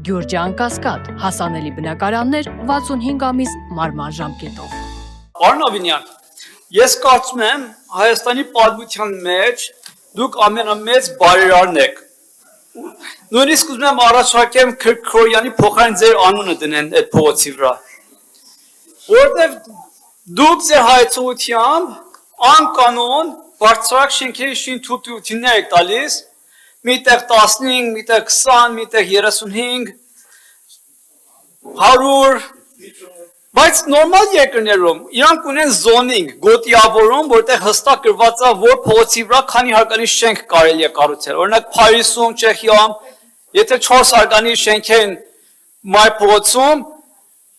Գյուրջան Կասկադ, հասանելի բնակարաններ 65 ամիս մարման ժամկետով։ Պարոն Ավինյան, ես կարծում եմ Հայաստանի պատմության մեջ դուք ամենամեծ բարերարն եք։ Նույնիսկ ուզում եմ առաջարկեմ Քրոյանի փոխարեն ձեր անունը դնեն այդ փողոցի վրա։ Որտեվ դուք ձեր հայցողությամբ անկանոն բարձրակ շենքերի շինթույլտվություններ եք տալիս, միտեղ 15, միտեղ 20, միտեղ 35, 100, բայց նորմալ երկրներում իրանք ունեն զոնինգ, գոտիավորում, որտեղ հստակ գրված է, որ փողոցի վրա քանի հարկանի շենք կարելի է կառուցել։ Օրինակ Փարիզում, Չեխիայում, եթե 4 հարկանի շենք են մայր փողոցում,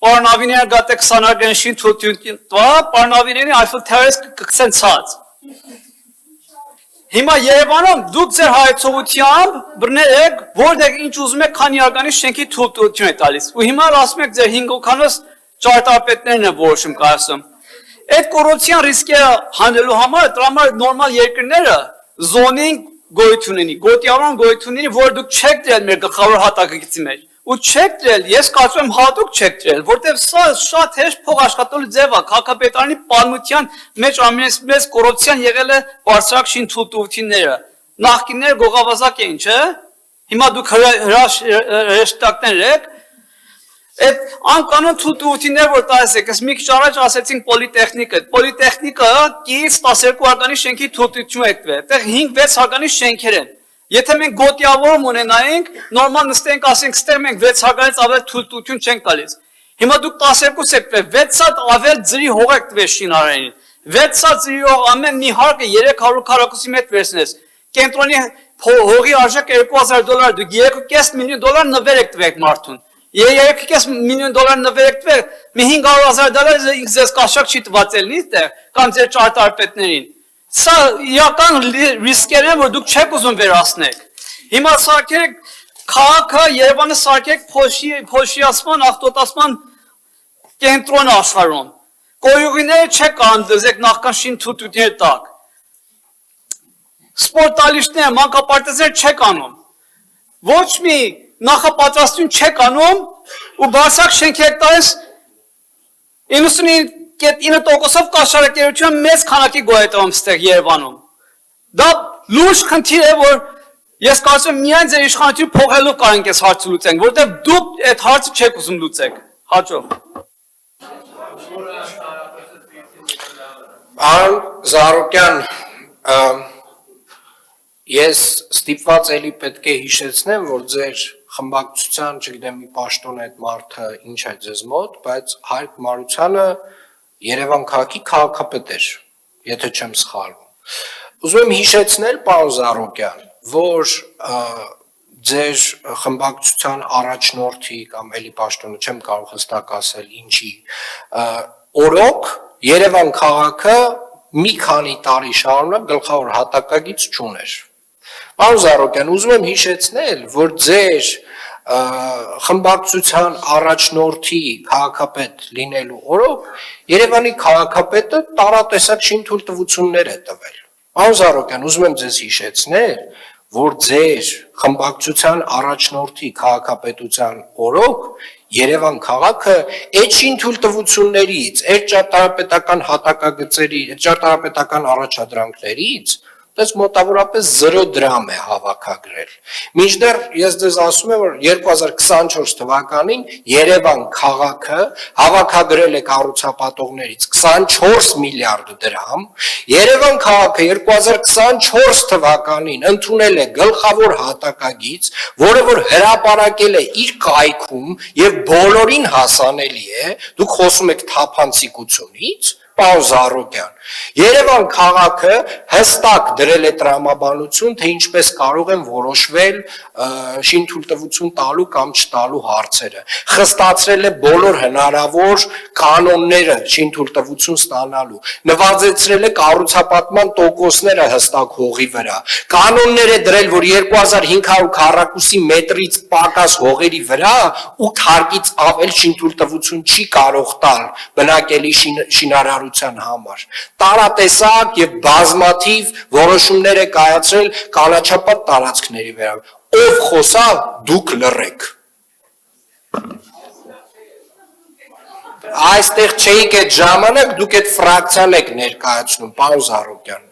պարոն Ավինյանը գաթե 20 հարկանի շինթույլտվություն տա, պարոն Ավինյանի Eiffel Tower-ը կգցեն ցած։ Հիմա Երևանում դուք ձեր հայցողությամբ բռնել որտեղ ինչ ուզում եք քանի հարկանի շենքի թույլտվություն եք տալիս։ Ու հիմա ասում եք ձեր 5 օքանոց ճարտարապետներն են որոշում կայացում։ Այդ կոռուպցիան ռիսկերը հանելու համար դրա համար նորմալ երկրները զոնինգ գոյություն ունի, գոտիավորում գոյություն ունի, որ դուք չեք դրել մեր գլխավոր հատակագծի մեջ։ Ու չեք դրել, ես կարծում եմ հատուկ չեք դրել, որտեղ սա շատ հեշտ փող աշխատելու ձև է, քաղաքապետարանի պատմության մեջ ամենից կոռուպցիան եղել է բարձրակ շինթույլտվությունները։ Նախկինները գողավազակ էին, չէ՞։ Հիմա դուք հրաշտակներ եք։ Այդ անկանոն թույլտվությունները, որ տալիս եք, մի քիչ առաջ ասեցինք պոլիտեխնիկը կից 12 հարկանի շենքի թույլտվություն եք տվել, այդտեղ 5-6 հարկանի շենքեր են։ Եթե մենք գոտիավորում ունենայինք, նորմալ նստենք, ասենք, ստեղ մենք 6 հարկանից ավել թույլտվություն չենք տալիս։ Հիմա դուք 12 եք տվել, 6 հատ ավել ձրի հող եք տվել շինարարին։ 6 հատ ձրի հող ամեն մի հարկը 300 քառակուսի մետր վերցնես։ Կենտրոնի հողի արժեքը $2000, դուք $3.5 միլիոն նվեր եք տվել մարդուն։ $3.5 միլիոն նվեր եք տվել, մի $500,000 ինձ ձեզ կաշակ չի տված ելնի այդտեղ, կամ ձեր ճարտարապետներին։ Սա իրական ռիսկեր են, որ դուք չեք ուզում վերացնեք։ Հիմա սարքեք քաղաքը, Երևանը սարքեք փոշիացման, աղտոտացման կենտրոն աշխարհում։ Կոյուղիները չեք անդզեք նախքան շինթույլտվությունների տակ։ Սպորտալիստները, մանկապարտեզներ չեք անում։ Ոչ մի նախապատրաստություն չեք անում ու բարձրակ շենքեր տալիս 99% կաշառակերությունը մեծ քանակի գոյատևում ստեղ Երևանում։ Դա լուրջ խնդիր է, որ ես կարծում եմ միայն ձեր իշխանությունը փոխելով կարող ենք այս հարցը լուծենք, որտեղ դուք այդ հարցը չեք ուզում լուծեք։ Հաջող։ Պարոն Զարուկյան, ես ստիպված էլի պետք է հիշեցնեմ, որ ձեր խմբակցության, չգիտեմ, մի պաշտոն այդ մարդը ինչ է ձեզ մոտ, բայց Հայկ Մարությանը Երևան քաղաքի քաղաքապետ էր, եթե չեմ սխալվում։ Ուզում եմ հիշեցնել, պարոն Զարուկյան, որ ձեր խմբակցության առաջնորդի կամ էլի պաշտոնը չեմ կարող հստակ ասել ինչի, օրոք Երևան քաղաքը մի քանի տարի շարունակ գլխավոր հատակագիծ չուներ։ Պարոն Զարուկյան, ուզում եմ հիշեցնել, որ ձեր խմբակցության առաջնորդի քաղաքապետ լինելու օրոք Երևանի քաղաքապետը տարատեսակ շինթույլտվություններ է տվել։ Պարոն Զարուկյան, ուզում եմ ձեզ հիշեցնել, որ ձեր խմբակցության առաջնորդի քաղաքապետության օրոք Երևան քաղաքը այդ շինթույլտվություններից, այդ ճարտարապետական հատակագծերի, ճարտարապետական առաջադրանքներից Դες մոտավորապես 0 դրամ է հավաքագրել։ Մինչդեռ ես ձեզ ասում եմ, որ 2024 թվականին Երևան քաղաքը հավաքագրել է կառուցապատողներից 24 միլիարդ դրամ, Երևան քաղաքը 2024 թվականին ընդունել է գլխավոր հատակագիծ, որը որ հրապարակել է իր կայքում եւ բոլորին հասանելի է, դուք խոսում եք թափանցիկությունից, Պարոն Զարուկյան, Երևան քաղաքը հստակ դրել է տրամաբանություն, թե ինչպես կարող են որոշվել շինթույլտվություն տալու կամ չտալու հարցերը։ Խստացրել է բոլոր հնարավոր կանոնները շինթույլտվություն ստանալու։ Նվազեցրել է կառուցապատման տոկոսները հստակ հողի վրա։ Կանոններ է դրել, որ 2500 քառակուսի մետրից պակաս հողերի վրա 8 հարկից ավել շինթույլտվություն չի կարող տալ բնակելի շինարարության համար։ Տարատեսակ եւ բազմաթիվ որոշումներ է կայացրել կանաչապատ տարածքների վրա։ Ով խոսա, դուք լռեք։ Այստեղ չէիք այդ ժամանակ, դուք այդ ֆրակցիան եք ներկայացնում, պարոն Զարուկյան։